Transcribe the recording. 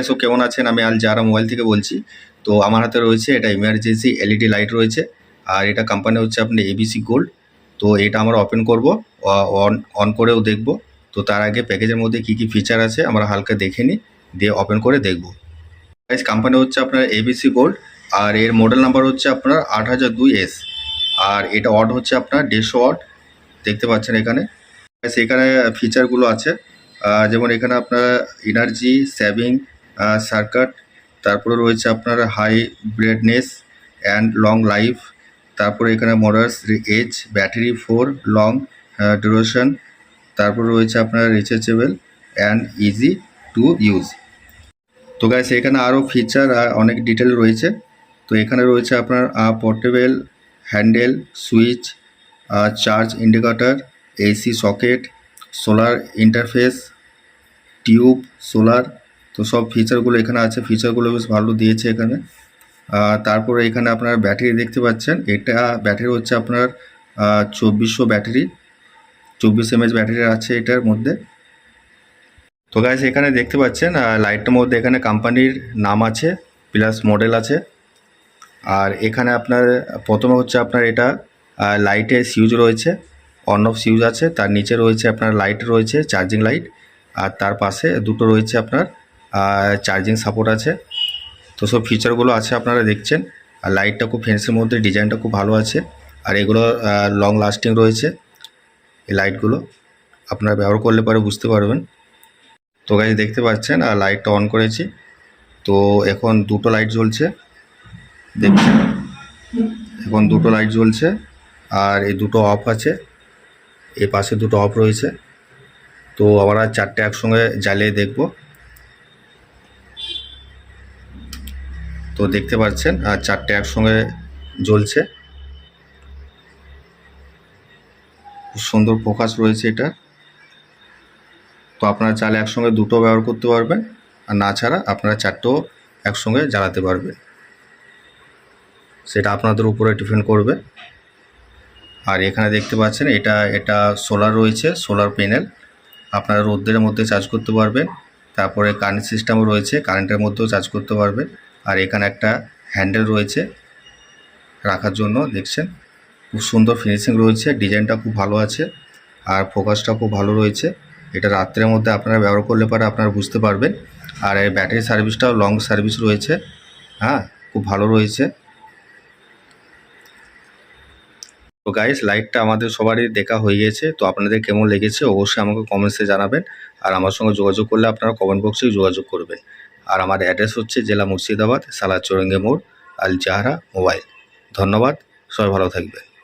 So কেমন আছেন? আমি আল জাহরা মোবাইল থেকে বলছি। তো আমার হাতে রয়েছে এটা ইমার্জেন্সি এলইডি লাইট রয়েছে, আর এটা কোম্পানি হচ্ছে আপনার এবিসি গোল্ড। তো এটা আমরা ওপেন করব, অন অন করেও দেখব। তো তার আগে প্যাকেজের মধ্যে কি কি ফিচার আছে আমরা হালকা দেখে নিই, দিয়ে ওপেন করে দেখব। গাইস, কোম্পানি হচ্ছে আপনার এবিসি গোল্ড, আর এর মডেল নাম্বার হচ্ছে আপনার 8002S, আর এটা ওয়াট হচ্ছে আপনার 150 ওয়াট। দেখতে পাচ্ছেন এখানে। এখানে ফিচারগুলো আছে, যেমন এখানে আপনার এনার্জি সেভিং সার্কিট, তারপরে রয়েছে আপনার high brightness and long life, তারপরে এখানে moderate edge, battery for long duration, তারপরে রয়েছে আপনার rechargeable and easy to use. তো গাইস, এখানে আরও ফিচার অনেক ডিটেল রয়েছে। তো এখানে রয়েছে আপনার portable handle switch, charge indicator, AC socket, solar interface, tube solar. তো সব ফিচারগুলো এখানে আছে, ফিচারগুলো বেশ ভালো দিয়েছে এখানে। তারপরে এখানে আপনার ব্যাটারি দেখতে পাচ্ছেন, এটা ব্যাটারি হচ্ছে আপনার 2400 ব্যাটারি, 24 mAh ব্যাটারি আছে এটার মধ্যে। তো গাইস, এখানে দেখতে পাচ্ছেন লাইটটার মধ্যে এখানে কোম্পানির নাম আছে প্লাস মডেল আছে। আর এখানে আপনার প্রথমে হচ্ছে আপনার এটা লাইটে সিউজ রয়েছে, অন অফ সিউজ আছে। তার নিচে রয়েছে আপনার লাইট রয়েছে, চার্জিং লাইট, আর তার পাশে দুটো রয়েছে আপনার চার্জিং সাপোর্ট আছে। তো সব ফিচারগুলো আছে আপনারা দেখছেন। আর লাইটটা খুব ফ্যান্সির মধ্যে, ডিজাইনটা খুব ভালো আছে, আর এগুলো লং লাস্টিং রয়েছে। এই লাইটগুলো আপনারা ব্যবহার করলে পরে বুঝতে পারবেন। তো গাইস, দেখতে পাচ্ছেন আর লাইটটা অন করেছি, তো এখন দুটো লাইট জ্বলছে, দেখছেন এখন দুটো লাইট জ্বলছে, আর এই দুটো অফ আছে, এই পাশে দুটো অফ রয়েছে। তো আমরা চারটে একসঙ্গে জ্বালিয়ে দেখব। তো দেখতে পাচ্ছেন আর চারটে একসঙ্গে জ্বলছে, খুব সুন্দর ফোকাস রয়েছে এটা। তো আপনারা চাইলে একসঙ্গে দুটো ব্যবহার করতে পারবেন, আর না ছাড়া আপনারা চারটেও একসঙ্গে জ্বালাতে পারবেন, সেটা আপনাদের উপরে ডিপেন্ড করবে। আর এখানে দেখতে পাচ্ছেন এটা সোলার রয়েছে, সোলার প্যানেল, আপনারা রোদ্রের মধ্যে চার্জ করতে পারবেন। তারপরে কারেন্ট সিস্টেমও রয়েছে, কারেন্টের মধ্যেও চার্জ করতে পারবেন। আর এখানে একটা হ্যান্ডেল রয়েছে রাখার জন্য, দেখছেন খুব সুন্দর ফিনিশিং রয়েছে, ডিজাইনটা খুব ভালো আছে, আর ফোকাসটা খুব ভালো রয়েছে। এটা রাত্রের মধ্যে আপনারা ব্যবহার করলে পরে আপনারা বুঝতে পারবেন। আর এই ব্যাটারি সার্ভিসটাও লং সার্ভিস রয়েছে, হ্যাঁ খুব ভালো রয়েছে। তো গাইস, লাইটটা আমাদের সবারই দেখা হয়ে গেছে। তো আপনাদের কেমন লেগেছে অবশ্যই আমাকে কমেন্টসে জানাবেন, আর আমার সঙ্গে যোগাযোগ করলে আপনারা কমেন্ট বক্সেই যোগাযোগ করবেন। আর আমার অ্যাড্রেস হচ্ছে জেলা মুর্শিদাবাদ, সালাদ চৌরঙ্গি মোড়, আল জাহরা মোবাইল। ধন্যবাদ, সবাই ভালো থাকবেন।